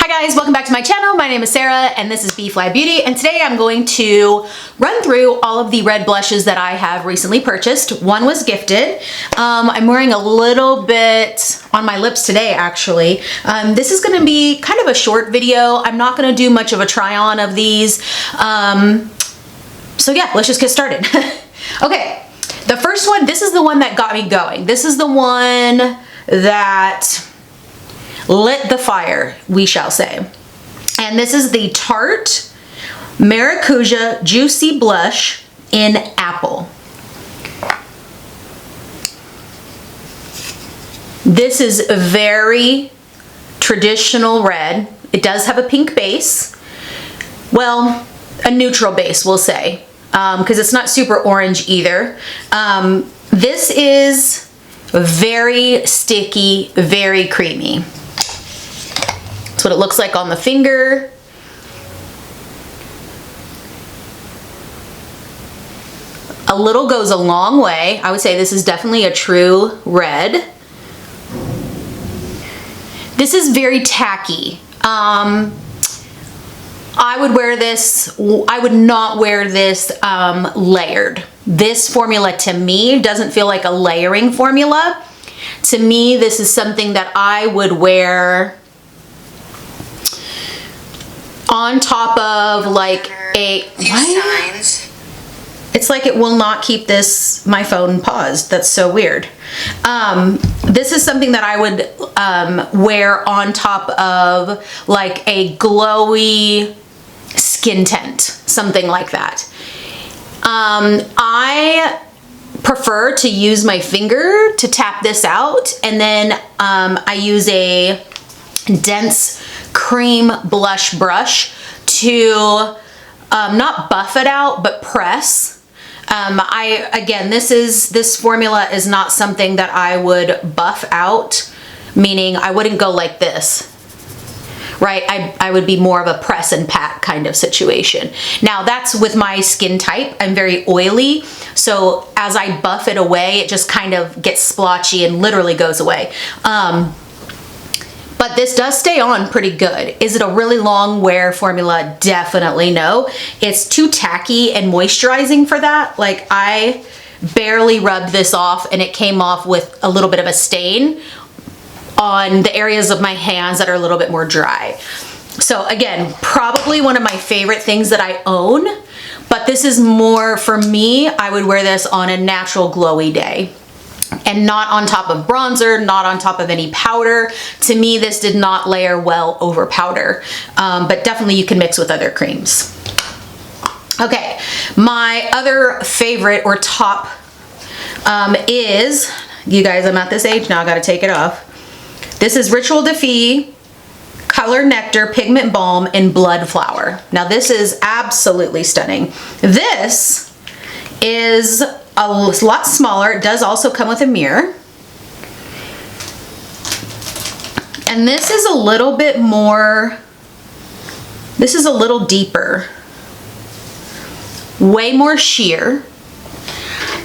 Hi guys, welcome back to my channel. My name is Sarah and this is B.fleye Beauty, and today I'm going to run through all of the red blushes that I have recently purchased. One was gifted. I'm wearing a little bit on my lips today actually. This is going to be kind of a short video. I'm not going to do much of a try on of these. So yeah, let's just get started. Okay, the first one, this is the one that got me going. This is the one that lit the fire, we shall say. And this is the Tarte Maracuja Juicy Blush in Apple. This is a very traditional red. It does have a pink base. Well, a neutral base, we'll say, because it's not super orange either. This is very sticky, very creamy. That's what it looks like on the finger. A little goes a long way. I would say this is definitely a true red. This is very tacky. I would wear this, I would not wear this layered. This formula to me doesn't feel like a layering formula. To me, this is something that I would wear on top of like a, what? It's like it will not keep my phone paused. That's so weird. This is something that I would wear on top of like a glowy skin tint, something like that. I prefer to use my finger to tap this out, and then I use a dense cream blush brush to not buff it out, but press. Again, this formula is not something that I would buff out, meaning I wouldn't go like this, right? I would be more of a press and pat kind of situation. Now that's with my skin type. I'm very oily, so as I buff it away, it just kind of gets splotchy and literally goes away. But this does stay on pretty good. Is it a really long wear formula? Definitely no. It's too tacky and moisturizing for that. Like, I barely rubbed this off and it came off with a little bit of a stain on the areas of my hands that are a little bit more dry. So again, probably one of my favorite things that I own, but this is more for me. I would wear this on a natural glowy day, and not on top of bronzer, not on top of any powder. To me, this did not layer well over powder, but definitely you can mix with other creams. Okay, my other favorite or top is, you guys, I'm at this age now, I gotta take it off. This is Rituel Color Nectar Pigment Balm in Bloodflower. Now this is absolutely stunning. This is a lot smaller. It does also come with a mirror. And this is a little bit more, this is a little deeper, way more sheer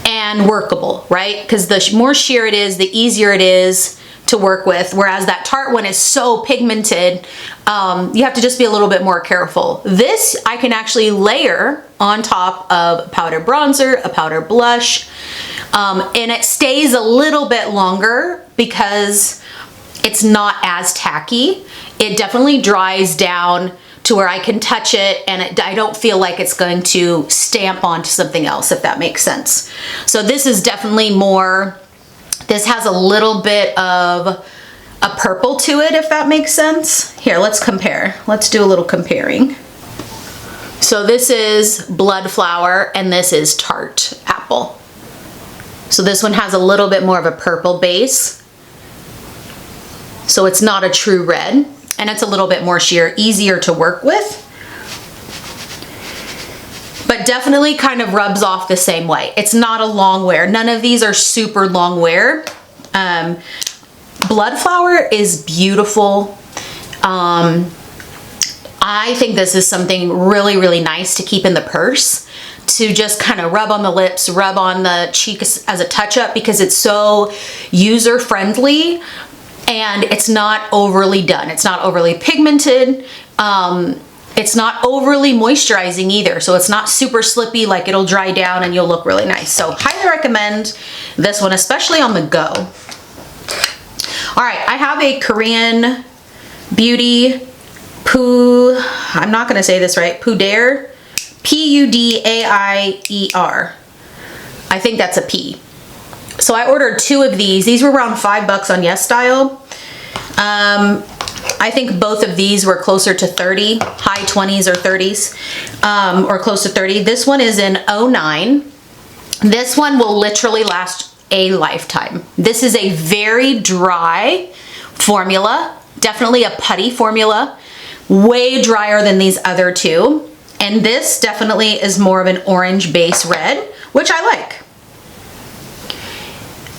and workable, right? Because the more sheer it is, the easier it is to work with, whereas that Tarte one is so pigmented, you have to just be a little bit more careful. This I can actually layer on top of powder bronzer, a powder blush, and it stays a little bit longer because it's not as tacky. It definitely dries down to where I can touch it and I don't feel like it's going to stamp onto something else, if that makes sense. So this is definitely more, this has a little bit of a purple to it, if that makes sense. Here, let's compare. Let's do a little comparing. So this is Bloodflower and this is Tarte Apple. So this one has a little bit more of a purple base. So it's not a true red, and it's a little bit more sheer, easier to work with, but definitely kind of rubs off the same way. It's not a long wear. None of these are super long wear. Bloodflower is beautiful. I think this is something really, really nice to keep in the purse, to just kind of rub on the lips, rub on the cheeks as a touch-up, because it's so user-friendly and it's not overly done. It's not overly pigmented. It's not overly moisturizing either, so it's not super slippy, like it'll dry down and you'll look really nice. So highly recommend this one, especially on the go. All right, I have a Korean beauty I'm not gonna say this right, Pudair, P-U-D-A-I-E-R. I think that's a P. So I ordered 2 of these. These were around $5 on YesStyle. I think both of these were closer to 30, high 20s or 30s, or close to 30. This one is in 09. This one will literally last a lifetime. This is a very dry formula, definitely a putty formula, way drier than these other 2. And this definitely is more of an orange base red, which I like.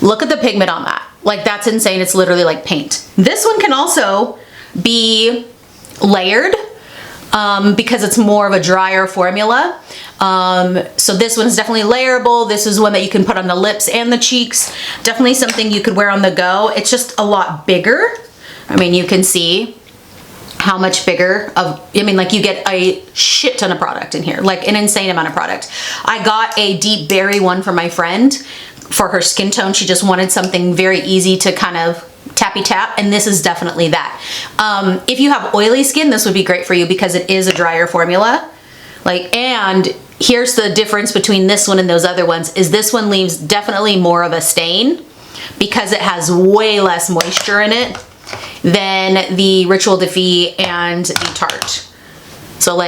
Look at the pigment on that. Like, that's insane. It's literally like paint. This one can also be layered because it's more of a drier formula. So this one's definitely layerable. This is one that you can put on the lips and the cheeks. Definitely something you could wear on the go. It's just a lot bigger. I mean, you can see how much bigger like you get a shit ton of product in here, like an insane amount of product. I got a deep berry one for my friend for her skin tone. She just wanted something very easy to kind of tappy tap, and this is definitely that. If you have oily skin, this would be great for you because it is a drier formula. And here's the difference between this one and those other ones, is this one leaves definitely more of a stain because it has way less moisture in it than the Rituel B.fleye and the Tarte. So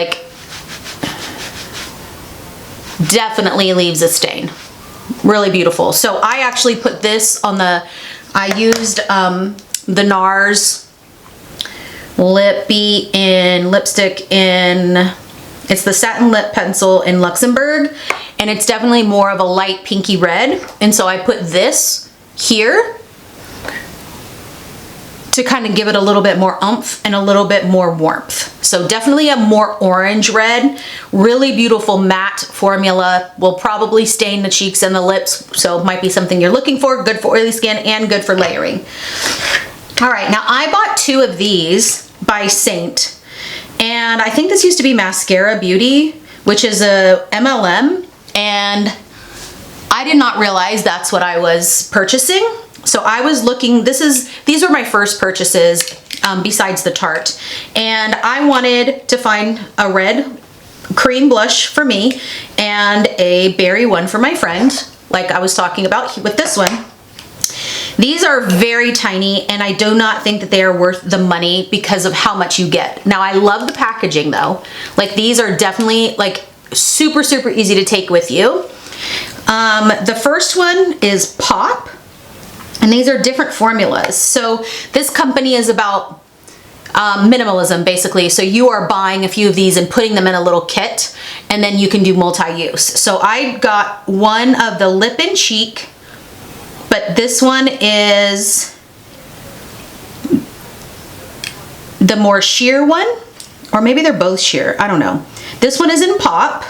definitely leaves a stain. Really beautiful. So I actually put this on I used the NARS lipstick in, it's the satin lip pencil in Luxembourg, and it's definitely more of a light pinky red. And so I put this here to kind of give it a little bit more oomph and a little bit more warmth. So definitely a more orange red, really beautiful matte formula, will probably stain the cheeks and the lips. So it might be something you're looking for, good for oily skin and good for layering. All right, now I bought 2 of these by Seint, and I think this used to be Mascara Beauty, which is a MLM, and I did not realize that's what I was purchasing. So I was looking, these were my first purchases besides the Tarte, and I wanted to find a red cream blush for me and a berry one for my friend, like I was talking about with this one. These are very tiny, and I do not think that they are worth the money because of how much you get. Now, I love the packaging though. These are definitely super, super easy to take with you. The first one is Pop. And these are different formulas. So this company is about minimalism, basically. So you are buying a few of these and putting them in a little kit, and then you can do multi-use. So I got one of the lip and cheek, but this one is the more sheer one, or maybe they're both sheer, I don't know. This one is in Pop.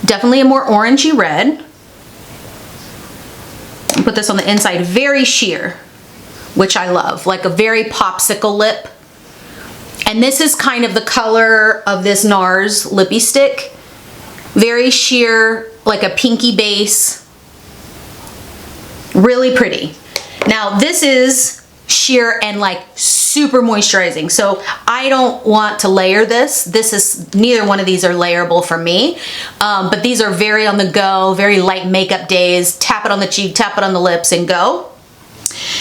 Definitely a more orangey red. Put this on the inside, very sheer, which I love, like a very popsicle lip. And this is kind of the color of this NARS lippy stick. Very sheer, like a pinky base. Really pretty. Now this is sheer and super moisturizing. So I don't want to layer this. Neither one of these are layerable for me. But these are very on the go, very light makeup days. Tap it on the cheek, tap it on the lips, and go.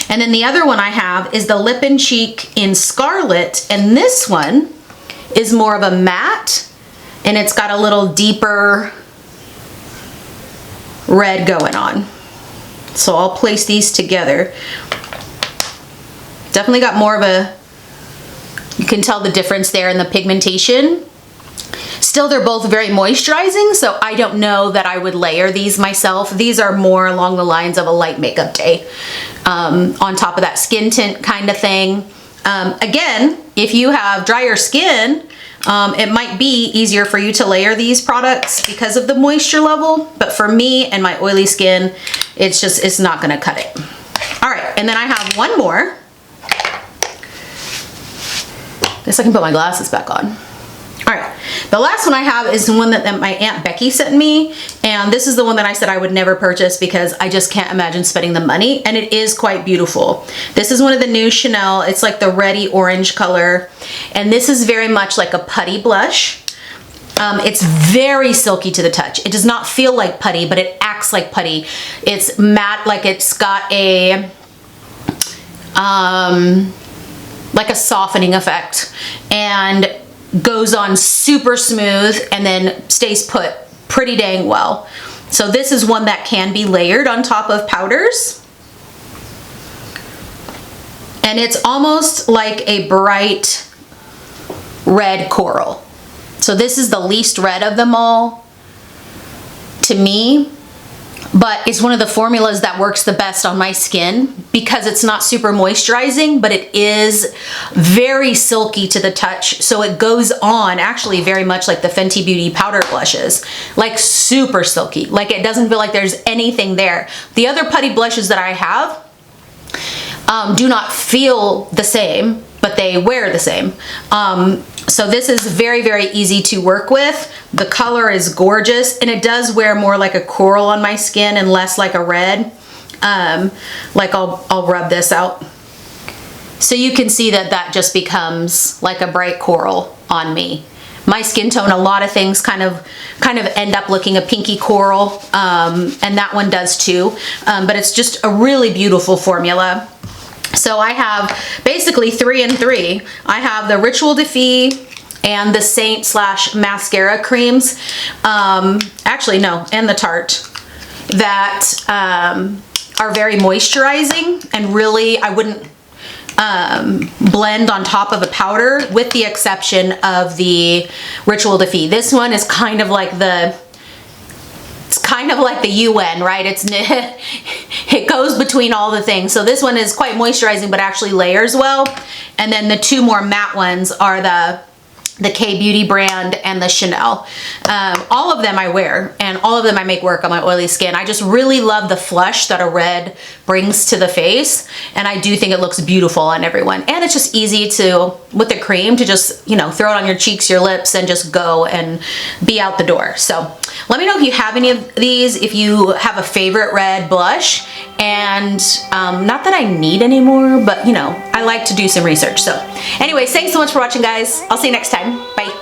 And then the other one I have is the Lip and Cheek in Scarlett. And this one is more of a matte, and it's got a little deeper red going on. So I'll place these together. Definitely got more of you can tell the difference there in the pigmentation. Still, they're both very moisturizing, so I don't know that I would layer these myself. These are more along the lines of a light makeup day, on top of that skin tint kind of thing. Again, if you have drier skin, It might be easier for you to layer these products because of the moisture level, but for me and my oily skin, it's not gonna cut it. All right, and then I have one more. Guess I can put my glasses back on. All right, the last one I have is the one that my Aunt Becky sent me, and this is the one that I said I would never purchase because I just can't imagine spending the money, and it is quite beautiful. This is one of the new Chanel. It's like the reddy orange color, and this is very much like a putty blush. It's very silky to the touch. It does not feel like putty, but it acts like putty. It's matte, like it's got a like a softening effect, and goes on super smooth and then stays put pretty dang well. So this is one that can be layered on top of powders. And it's almost like a bright red coral. So this is the least red of them all to me, but it's one of the formulas that works the best on my skin because it's not super moisturizing, but it is very silky to the touch. So it goes on actually very much like the Fenty Beauty powder blushes, like super silky. Like it doesn't feel like there's anything there. The other putty blushes that I have do not feel the same, but they wear the same. So this is very, very easy to work with. The color is gorgeous, and it does wear more like a coral on my skin and less like a red. Like I'll rub this out. So you can see that that just becomes like a bright coral on me. My skin tone, a lot of things kind of end up looking a pinky coral, and that one does too. But it's just a really beautiful formula. So I have basically 3 and 3. I have the Rituel and the Seint / mascara creams. Actually, no, and the Tarte that are very moisturizing, and really I wouldn't blend on top of a powder with the exception of the Rituel. This one is kind of like the UN, right? It goes between all the things. So this one is quite moisturizing, but actually layers well. And then the 2 more matte ones are the K-Beauty brand and the Chanel. All of them I wear, and all of them I make work on my oily skin. I just really love the flush that a red brings to the face, and I do think it looks beautiful on everyone. And it's just easy to, with the cream, to just, you know, throw it on your cheeks, your lips, and just go and be out the door. So let me know if you have any of these, if you have a favorite red blush. And not that I need any more, but you know, I like to do some research. So anyways, thanks so much for watching, guys. I'll see you next time. Bye.